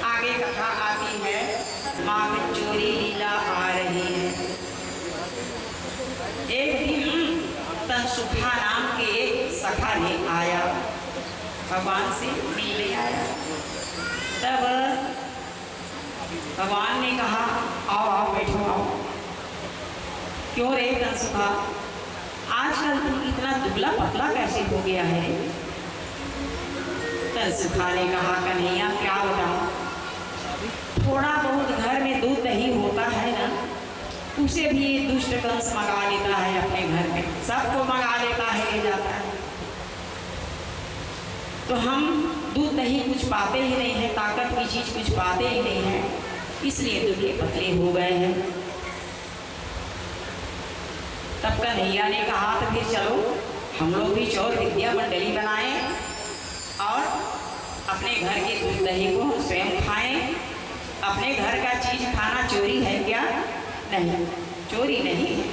आगे कथा आती है, माँ की चोरी लीला आ रही है। एक दिन तनसुखा नाम के एक सखा ने आया, भगवान से मिलने आया। तब भगवान ने कहा, आओ आओ बैठो आओ। क्यों रे तनसुखा, आजकल तुम इतना दुबला पतला कैसे हो गया है? तनसुखा ने कहा, कन्हैया क्या बताऊं, थोड़ा बहुत घर में दूध दही होता है ना, उसे भी दुष्ट कंस मंगा लेता है अपने घर में, सबको मंगा लेता है, ले जाता है। तो हम दूध दही कुछ पाते ही नहीं है, ताकत की चीज कुछ पाते ही नहीं है, इसलिए दुबले पतले हो गए हैं। तब कन्हैया ने कहा, तो फिर चलो हम लोग भी चौर विद्या मंडली बनाएं और अपने घर के दूध दही को स्वयं खाएं। अपने घर का चीज खाना चोरी है क्या? नहीं, चोरी नहीं है।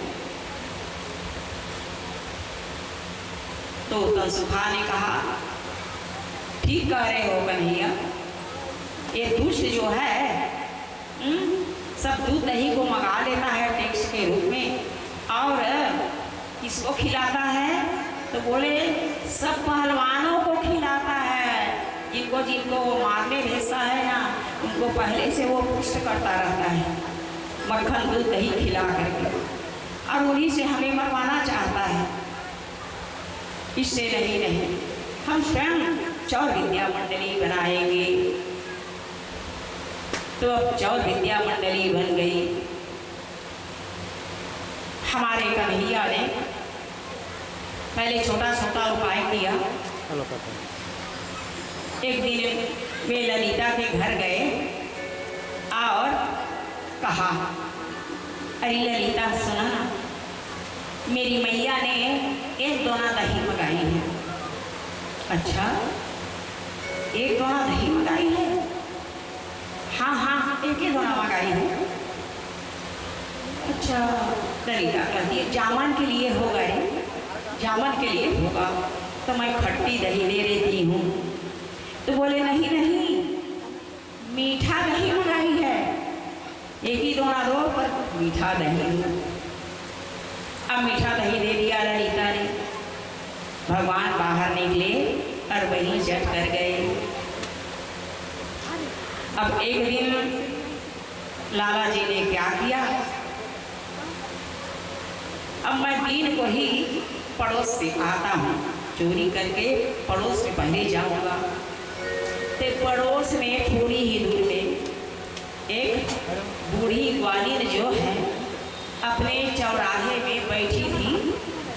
तो तनसुखा ने कहा, ठीक कह रहे हो कन्हैया, ये दुष्ट जो है सब दूध दही को मंगा लेता है टैक्स के रूप में और किसको खिलाता है? तो बोले सब पहलवानों को खिलाता है, जिनको जिनको वो मारने भेजता है ना, उनको पहले से वो पुष्ट करता रहता है मक्खन दूध दही खिला करके, और उन्हीं से हमें मरवाना चाहता है। इससे नहीं, हम स्वयं चौर विद्या मंडली बनाएंगे। तो अब चौर विद्या मंडली बन गई। हमारे कन्हैया ने पहले छोटा छोटा उपाय किया। एक दिन वे ललिता के घर गए और कहा, अरे ललिता सुना ना, मेरी मैया ने एक दोना दही मंगाई है। अच्छा, एक दोना दही मंगाई है? हाँ हाँ, एक ही दोना मंगाई है। अच्छा, ललिता कहती है, जामन के लिए हो गए, जामन के लिए होगा तो मैं खट्टी दही दे देती हूँ। तो बोले नहीं नहीं, मीठा दही मंगाई है, एक ही दोना दो पर मीठा दही। अब मीठा दही दे दिया ललिता ने। भगवान बाहर निकले और वहीं जट कर गए। अब एक दिन लाला जी ने क्या किया, अब मैं दिन को ही पड़ोस से आता हूँ, चोरी करके पड़ोस में पहले जाऊँगा। तो पड़ोस में थोड़ी ही दूर में एक बूढ़ी ग्वालिन जो है अपने चौराहे में बैठी थी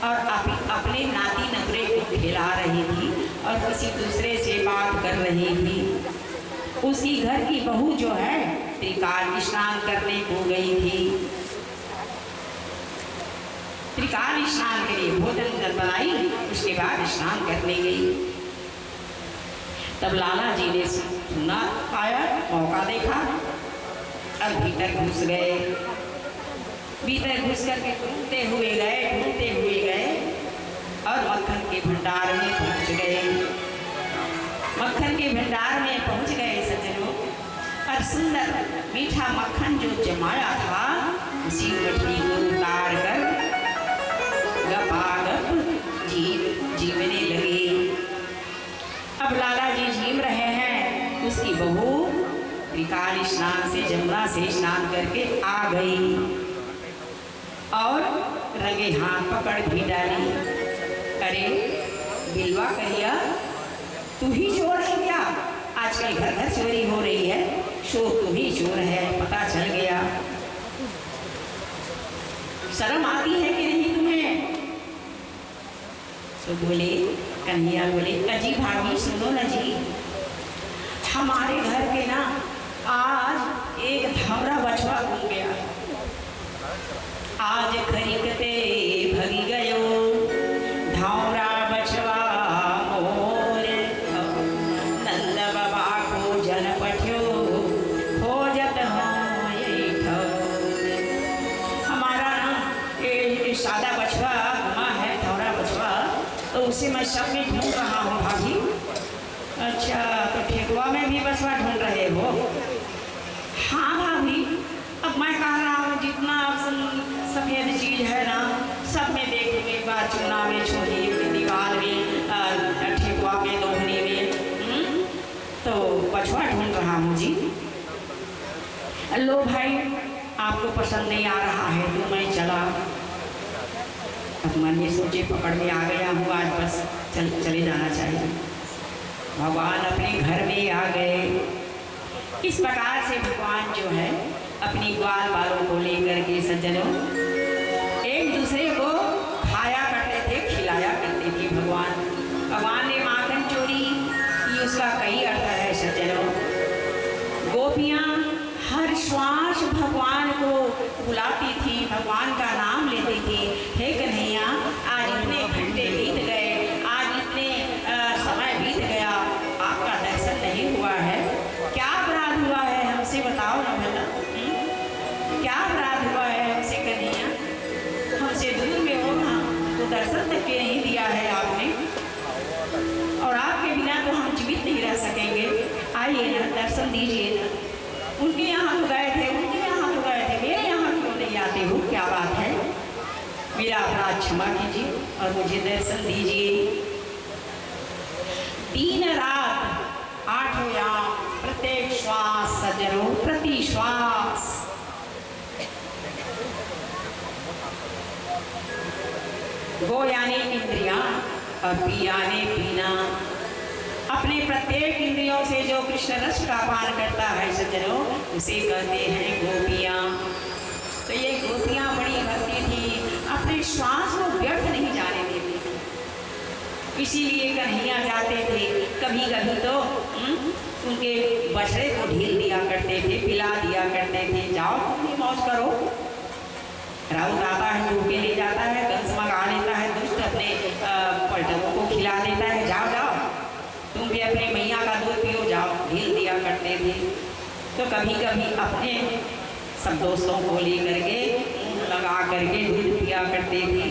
और अपने नाती नगरे को खिला रही थी और किसी दूसरे से बात कर रही थी। उसी घर की बहू जो है त्रिकाल स्नान करने को गई थी। त्रिकाल स्नान के लिए भोजन बनाई, उसके बाद स्नान करने गई। तब लाला जी ने सुना, आया, मौका देखा और भीतर घुस गए। भीतर घुस करके ढूंढते हुए गए और मक्खन के भंडार में पहुंच गए। मक्खन के भंडार में पहुंच गए सज्जनों, और सुंदर मीठा मक्खन जो जमाया था उसी मछली को उतार कर गपागप जीवने लगे। अब लाला जी झीम रहे हैं, उसकी बहू त्रिकाल स्नान से जमुना से स्नान करके आ गई और रंगे हाथ पकड़ भी डाली। अरे बिलवा कहिया, तू ही चोर है क्या? आजकल घर घर चोरी हो रही है, शोर तू ही चोर है, पता चल गया। शर्म आती है कि नहीं तुम्हें? तो बोले, कन्हैया बोले, अजी भाभी सुनो ना जी, हमारे घर के ना आज एक धमरा बछवा घूम गया। आज खरीदते भगी गयो धमरा बछवा मोर, नंद बाबा को जन पठ्यो खोजत हमारा ना ये सादा बछवा घुमा है, धमरा बछवा, तो उसे मैं सब में ढूंढ रहा हूँ भाभी। अच्छा, तो ठेकुआ में भी बछवा ढूंढ रहे हो? चीज है ना, सब में देखूंगी, बात चूना में, छोटी दीवार में, ठेकुआ में, दोहनी में। तो बछवा ढूंढ रहा हूँ जी। लो भाई, आपको पसंद नहीं आ रहा है तो मैं चला। अब मन में सोचे पकड़ में आ गया हूँ, आज बस चले जाना चाहिए। भगवान अपने घर में आ गए। इस प्रकार से भगवान जो है अपनी ग्वाल बालों को लेकर के सज्जनों एक दूसरे को खाया करते थे, खिलाया करते थे। भगवान ने माखन चोरी, ये उसका कई अर्थ है सज्जनों। गोपियाँ हर श्वास भगवान को बुलाती थी, भगवान का नाम लेती थी। हे कन्हैया, आज इतने घंटे बीत गए, आज इतने समय बीत गया, आपका दर्शन नहीं हुआ है। क्या अपराध हुआ है हमसे, बताओ ना भला। क्या अपराध हुआ है हमसे कन्हैया? हमसे दूर में हो ना, तो दर्शन तक के नहीं दिया है आपने, और आपके बिना तो हम जीवित नहीं रह सकेंगे। आइए ना, दर्शन दीजिए ना। उनके यहाँ तो गए थे, उनके यहाँ तो गए थे, मेरे यहाँ क्यों नहीं आते हो? क्या बात है? मेरा अपराध क्षमा कीजिए और मुझे दर्शन दीजिए। दिन रात 8 याम, प्रत्येक श्वास सज्जनों, प्रति श्वास गो यानी इंद्रियां और पी यानी पीना। अपने प्रत्येक इंद्रियों से जो कृष्ण रस का पान करता है सज्जनों, उसे कहते हैं गोपियाँ। तो ये गोपियाँ बड़ी भक्ति थी, अपने श्वास को व्यर्थ नहीं जाने देती थी। इसीलिए कन्हैया जाते थे, कभी कभी तो उनके बछड़े को ढील दिया करते थे, पिला दिया करते थे। जाओ तुम भी मौज करो। राउत आता है, दूध के ले जाता है, कंस मंगा लेता है, दुष्ट अपने पलटनों को खिला देता है। जाओ जाओ, तुम भी अपने मैया का दूध पियो, जाओ, ढील दिया करते थे। तो कभी कभी अपने सब दोस्तों को ले करके लगा करके दूध पिया करते थे।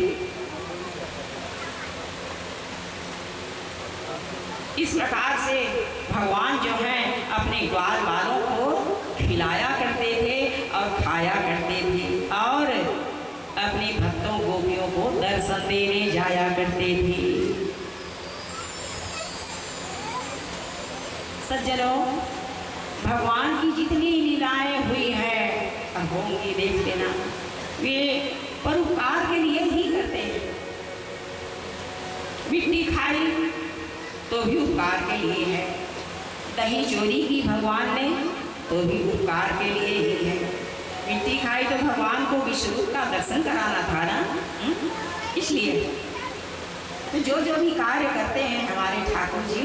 इस प्रकार से भगवान जो है अपने ग्वाल बालों को खिलाया करते थे और खाया करते थे, और अपने भक्तों गोपियों को दर्शन देने जाया करते थे। सज्जनों, भगवान की जितनी लीलाएं हुई है और होंगी, देख लेना, वे परोपकार के लिए ही करते हैं। मिट्टी खाई तो भी उपकार के लिए है, दही चोरी की भगवान ने तो भी उपकार के लिए ही है। मिट्टी खाई तो भगवान को विश्वरूप का दर्शन कराना था ना, इसलिए तो जो भी कार्य करते हैं हमारे ठाकुर जी,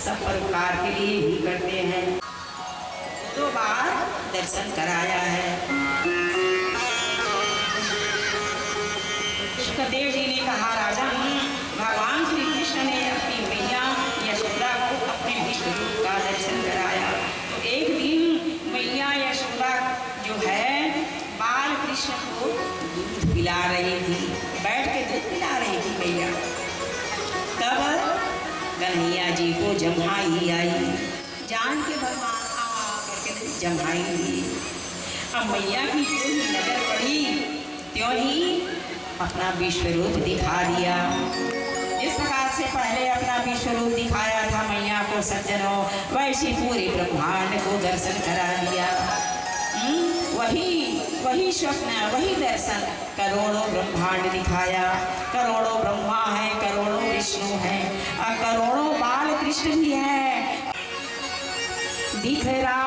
सब परोपकार के लिए ही करते हैं। 2 बार दर्शन कराया है। सुखदेव जी ने कहा, राजन, भगवान श्री कृष्ण ने अपनी मैया यशोदा को अपने विश्वरूप का दर्शन कराया। तो एक दिन मैया यशोदा जो है बाल कृष्ण को दूध पिला रही थी, बैठ के दूध पिला रही थी मैया। तब कन्हैया जी को जम्हाई आई, जान के भगवान आ करके जम्हाई। अब मैया की जो ही नजर पड़ी त्यों ही अपना विश्वरूप दिखा दिया। जिस प्रकार से पहले अपना विश्वरूप दिखाया था मैया को सज्जनों, वैसे पूरे ब्रह्मांड को दर्शन करा दिया। वही स्वप्न, वही दर्शन, करोड़ों ब्रह्मांड दिखाया। करोड़ों ब्रह्मा है, करोड़ों विष्णु है और करोड़ों बाल कृष्ण भी है। दिख रहा